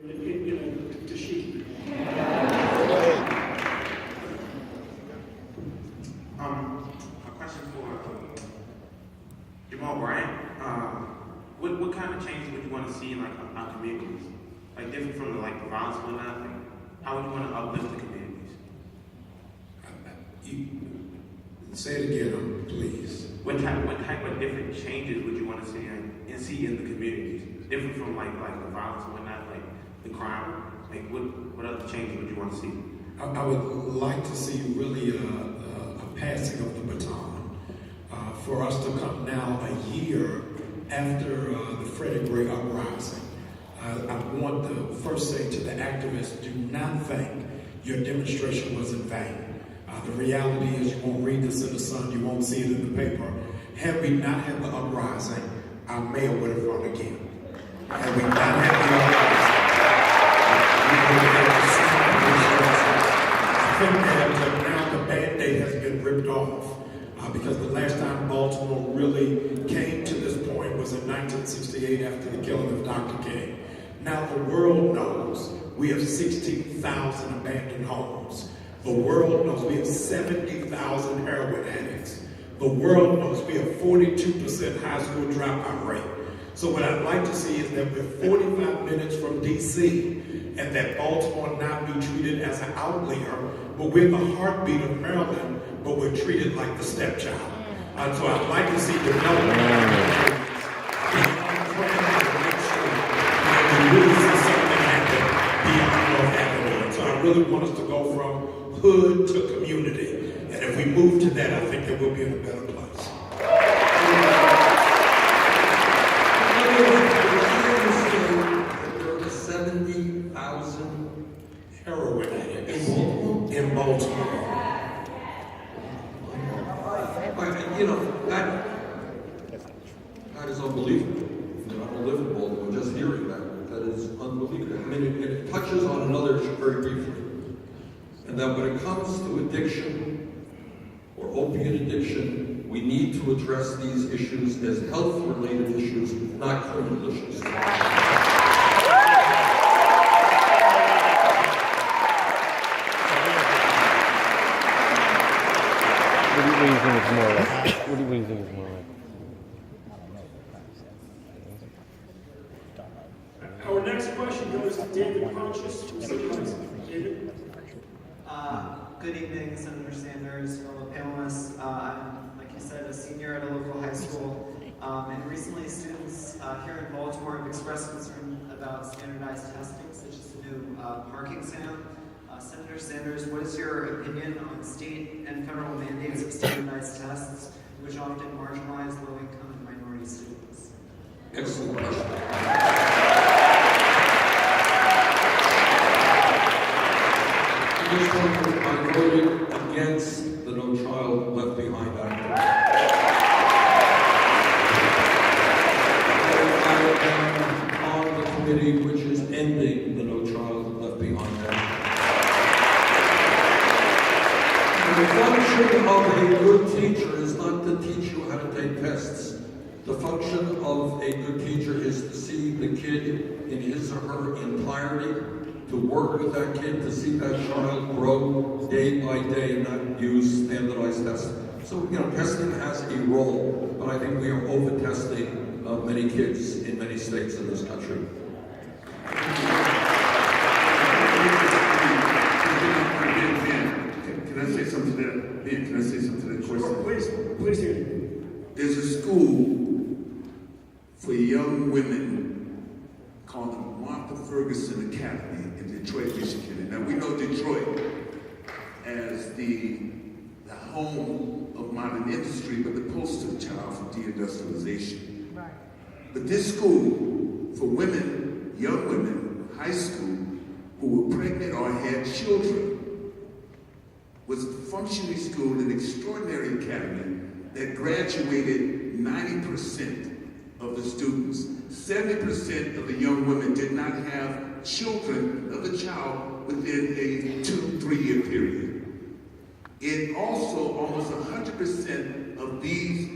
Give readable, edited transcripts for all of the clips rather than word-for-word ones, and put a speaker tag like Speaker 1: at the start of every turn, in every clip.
Speaker 1: To sheep.
Speaker 2: A question for Jamal Bryant. What kind of changes would you want to see in like our communities? Like different from the the violence and whatnot. Like how would you want to uplift the communities?
Speaker 3: Say it again, please.
Speaker 2: What type of different changes would you want to see in the communities? Different from like the violence and whatnot, like the crime. Like what other changes would you want to see?
Speaker 3: I would like to see really a passing of the baton for us to come now a year after the Freddie Gray uprising. I want to first say to the activists, do not think your demonstration was in vain. The reality is you won't read this in the Sun, you won't see it in the paper. Had we not had the uprising, our mayor would have run again. Had we not had the uprising, we would have had I think that now the Band-Aid has been ripped off because the last time Baltimore really came to this point was in 1968 after the killing of Dr. King. Now the world knows we have 16,000 abandoned homes. The world knows we have 70,000 heroin addicts. The world knows we have 42% high school dropout rate. So what I'd like to see is that we're 45 minutes from DC and that Baltimore not be treated as an outlier, but we're the heartbeat of Maryland, but we're treated like the stepchild. And so I'd like to see development really see something happen beyond North Avenue. So I really want us to go from hood to community. And if we move to that, I think that we'll be in a better place.
Speaker 4: There are 70,000
Speaker 3: Heroin addicts in Baltimore.
Speaker 4: You know, that is unbelievable. I don't live in Baltimore, just hearing that is unbelievable. I mean, it touches on another issue very briefly. And that when it comes to addiction or opiate addiction, we need to address these issues as health-related issues, not criminal issues.
Speaker 5: What do you think it's more like? What do you think it's more like?
Speaker 1: Our next question goes to David Pontius from City Council. David?
Speaker 6: Good evening, Senator Sanders, fellow panelists. I'm, like you said, a senior at a local high school. And recently, students here in Baltimore have expressed concern about standardized testing, such as the new parking exam. Senator Sanders, what is your opinion on state and federal mandates of standardized tests, which often marginalize low-income and minority students?
Speaker 4: Excellent question. I voted against the No Child Left Behind Act. I am on the committee which is ending the No Child Left Behind Act. The function of a good teacher is not to teach you how to take tests. The function of a good teacher is to see the kid in his or her entirety, to work with that kid, to see that child grow day by day and not use standardized tests. So, testing has a role, but I think we are over-testing many kids in many states in this country.
Speaker 7: Can I say something to that? Ben, can I say something to that question?
Speaker 1: Please do.
Speaker 7: There's a school for young women called the Martha Ferguson Academy in Detroit, Michigan. And now we know Detroit as the home of modern industry, but the poster child for deindustrialization. Right. But this school for women, young women, high school, who were pregnant or had children, was a functioning school, an extraordinary academy that graduated 90% of the students. 70% of the young women did not have children of the child within a 2-3 year period. And also, almost 100% of these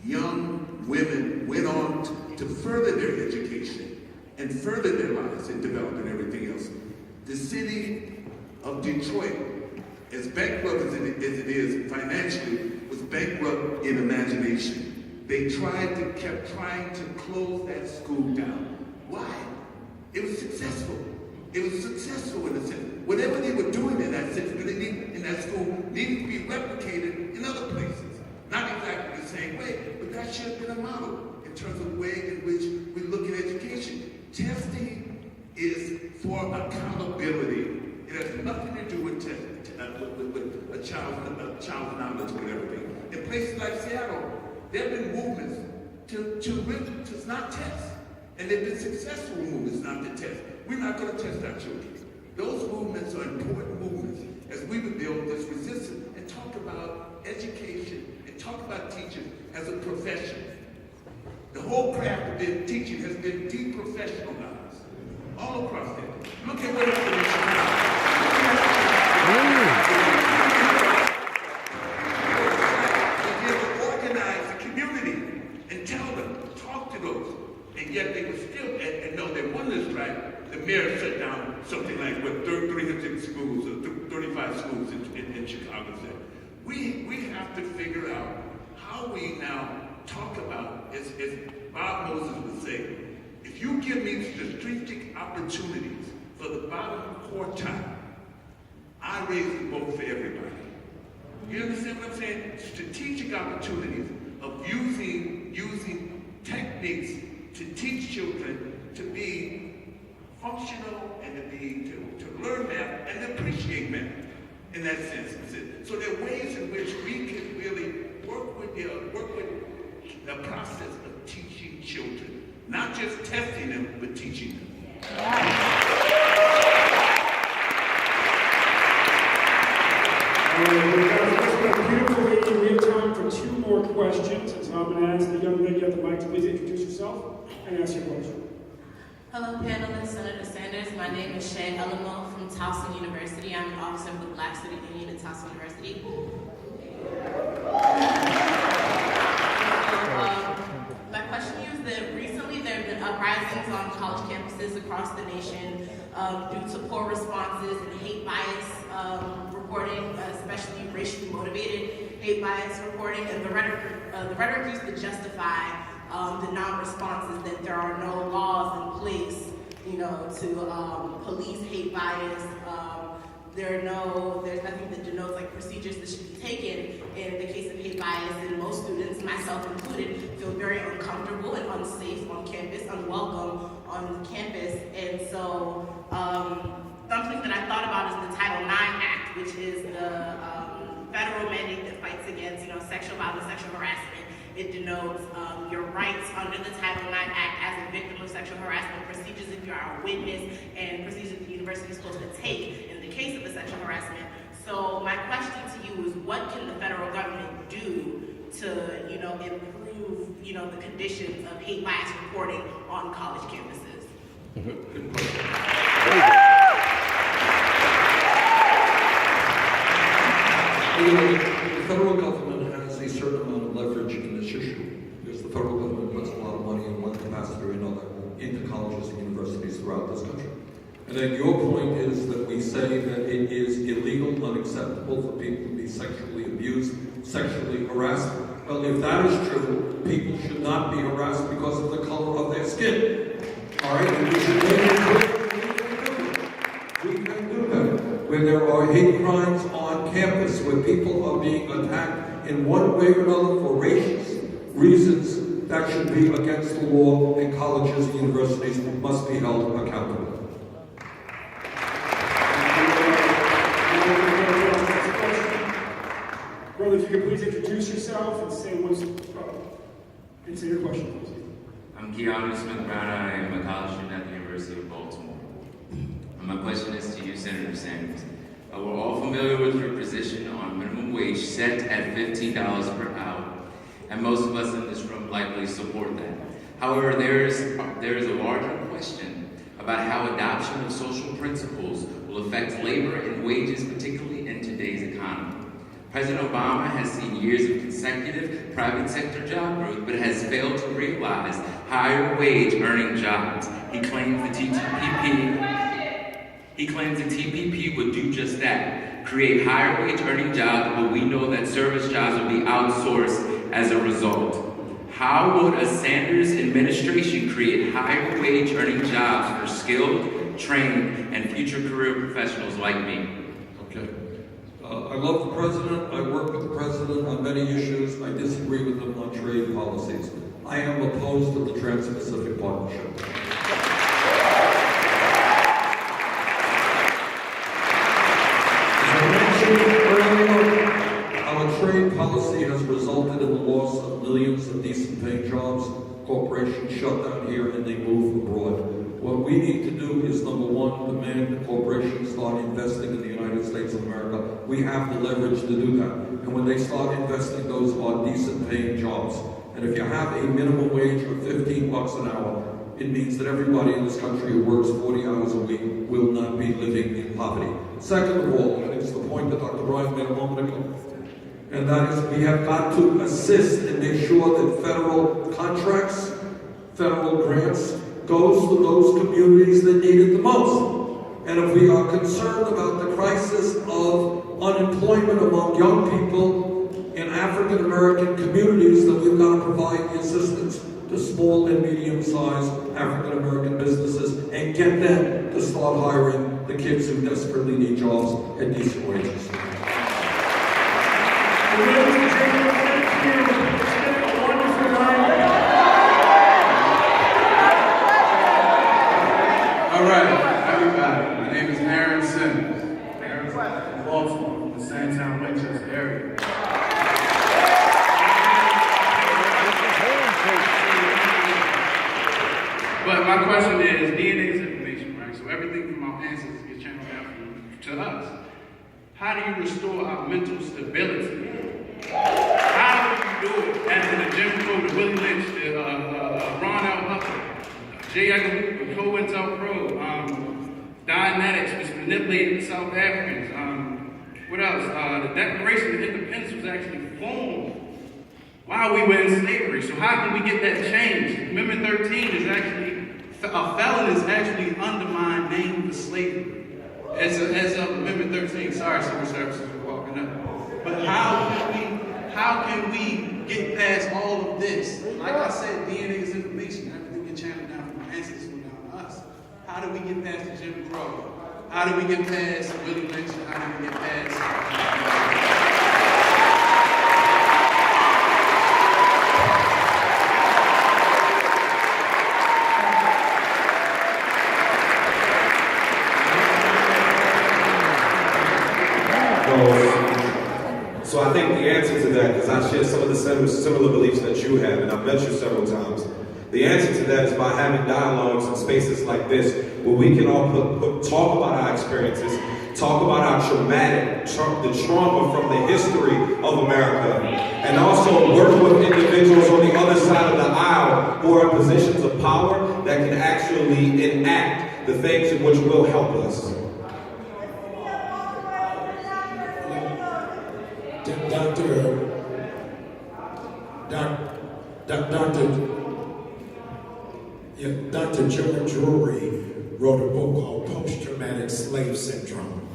Speaker 7: young women went on to further their education and further their lives and develop and everything The city of Detroit, as bankrupt as it is financially, was bankrupt in imagination. They kept trying to close that school down. Why? It was successful. It was successful in a sense. Whatever they were doing in that sense, in that school, needed to be replicated in other places. Not exactly the same way, but that should have been a model in terms of the way in which we look at education. Testing is for accountability. It has nothing to do with with a child's knowledge, whatever. In places like Seattle, there have been movements to not test. And they've been successful movements not to test. We're not going to test our children. Those movements are important movements as we would build this resistance and talk about education and talk about teachers as a profession. The whole craft of teaching has been deprofessionalized all across there. Look at what happened in Chicago. Organize the community and tell them, talk to those. And yet they were still, and no, they won this strike. The mayor shut down something like, 300 schools, or 35 schools in Chicago. We have to figure out how we now talk about, as Bob Moses would say, if you give me strategic opportunities for the bottom quartile, I raise the vote for everybody. You understand what I'm saying? Strategic opportunities of using techniques to teach children to be functional and to learn math and to appreciate math in that sense. So there are ways in which we can really work with the process of teaching children, not just testing them, but teaching them.
Speaker 1: We've got a beautiful lady. We have time for 2 more questions. And so I'm going to ask the young lady at the mic to please introduce yourself and ask your question.
Speaker 8: Hello, panelists, Senator Sanders. My name is Shay Elamo from Towson University. I'm an officer of the Black Student Union at Towson University. My question to you is that recently there have been uprisings on college campuses across the nation due to poor responses and hate bias reporting, especially racially motivated hate bias reporting, and the rhetoric used to justify the non-responses, that there are no laws in place, to police hate bias. There's nothing that denotes like procedures that should be taken in the case of hate bias, and most students, myself included, feel very uncomfortable and unsafe on campus, unwelcome on campus. And so something that I thought about is the Title IX Act, which is the federal mandate that fights against sexual violence, sexual harassment. It denotes your rights under the Title IX Act as a victim of sexual harassment, procedures if you are a witness, and procedures that the university is supposed to take in the case of a sexual harassment. So my question to you is, what can the federal government do to, improve, the conditions of hate bias reporting on college campuses?
Speaker 4: Good question. The federal government has a certain amount of leverage in this issue because the federal government puts a lot of money in one capacity or another into colleges and universities throughout this country. And then your point is that we say that it is illegal, unacceptable for people to be sexually abused, sexually harassed. Well, if that is true, people should not be harassed because of the color of their skin. All right? And we should make it we can do that. When there are hate crimes on campus, where people are being attacked in one way or another for racial reasons, that should be against the law, and colleges and universities must be held accountable.
Speaker 1: Brother, if you could please introduce yourself and say your question, please.
Speaker 9: I'm Keanu Smith-Brown. I am a college student at the University of Baltimore. And my question is to you, Senator Sanders. We're all familiar with your position on minimum wage set at $15 per hour, and most of us in this room likely support that. However, there is a larger question about how adoption of social principles will affect labor and wages, particularly in today's economy. President Obama has seen years of consecutive private sector job growth, but has failed to realize higher wage earning jobs. He claims the TTPP He claims the TPP would do just that, create higher wage earning jobs, but we know that service jobs will be outsourced as a result. How would a Sanders administration create higher wage earning jobs for skilled, trained, and future career professionals like me?
Speaker 4: Okay. I love the president. I work with the president on many issues. I disagree with him on trade policies. I am opposed to the Trans-Pacific Partnership. As I mentioned earlier, our trade policy has resulted in the loss of millions of decent paying jobs. Corporations shut down here and they move abroad. What we need to do is, number one, demand that corporations start investing in the United States of America. We have the leverage to do that. And when they start investing, those are decent paying jobs. And if you have a minimum wage of $15 an hour, it means that everybody in this country who works 40 hours a week will not be living in poverty. Second of all, and it's the point that Dr. Bryan made a moment ago, and that is we have got to assist and make sure that federal contracts, federal grants, goes to those communities that need it the most. And if we are concerned about the crisis of unemployment among young people in African American communities, then we've got to provide the assistance to small and medium-sized African American businesses and get them to start hiring the kids who desperately need jobs at decent wages.
Speaker 1: Ladies and gentlemen, thank you. It's been a wonderful night.
Speaker 10: All right, everybody. My name is Aaron Simmons. Aaron's from Baltimore, from the Sandtown, Winchester area. But my question is, DNA is information, right? So everything from our ancestors gets channeled down to us. How do you restore our mental stability? How do you do it? After the Jim Crow, the Willie Lynch, the Ron L. Hufford, J. Edgar Hoover, COINTELPRO, Dianetics, which manipulated South Africans. What else? The Declaration of Independence was actually formed while we were in slavery. So how can we get that changed? Amendment 13 is actually, a felon is actually undermined name for slavery. As of Amendment 13, sorry, civil services for walking up. But how can we get past all of this? Like I said, DNA is information. Everything gets channeled down from our ancestors down to us. How do we get past the Jim Crow? How do we get past Willie Lynch? How do we get past?
Speaker 11: So I think the answer to that, because I share some of the similar beliefs that you have, and I've met you several times, the answer to that is by having dialogues in spaces like this, where we can all talk about our experiences, talk about our the trauma from the history of America, and also work with individuals on the other side of the aisle who are in positions of power that can actually enact the things in which will help us.
Speaker 3: Dr. Joe Drury wrote a book called Post-Traumatic Slave Syndrome.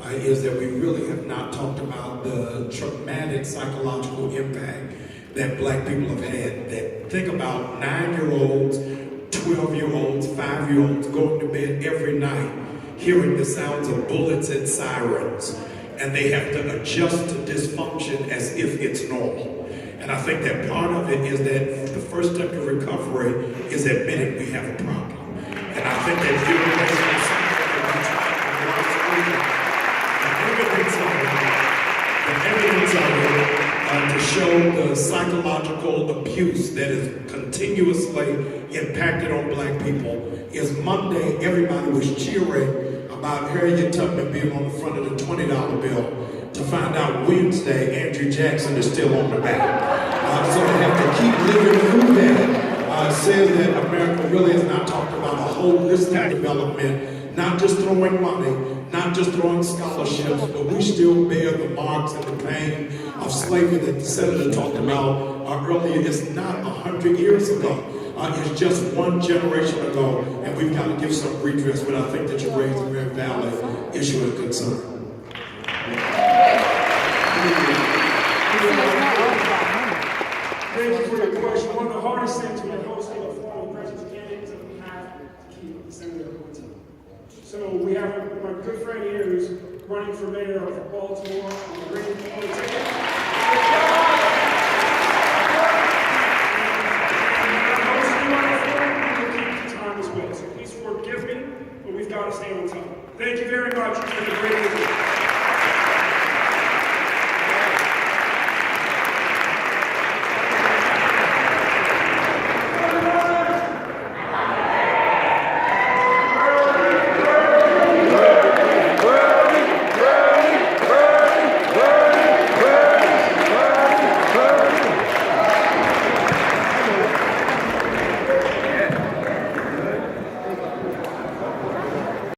Speaker 3: Is that we really have not talked about the traumatic psychological impact that black people have had. That think about 9-year-olds, 12-year-olds, 5-year-olds going to bed every night, hearing the sounds of bullets and sirens, and they have to adjust to dysfunction as if it's normal. And I think that part of it is that the first step to recovery is admitting we have a problem. And I think that generation is something that we try to the evidence of it to show the psychological abuse that is continuously impacted on black people is Monday, everybody was cheering about Harriet Tubman being on the front of the $20 bill, to find out Wednesday Andrew Jackson is still on the back. So to have to keep living through that says that America really has not talked about a holistic development, not just throwing money, not just throwing scholarships, but we still bear the marks and the pain of slavery that the senator talked about earlier. It's not 100 years ago. It's just one generation ago, and we've got to give some redress, but I think that you raised a very valid issue of concern.
Speaker 1: Thank you for your question. One of the hardest things when hosting a formal president's candidate is that we have to keep the senator appointed. So we have my good friend here who's running for mayor of Baltimore on the Green Party ticket. As well. So please forgive me, but we've got to stay on top. Thank you very much. It's been a great evening.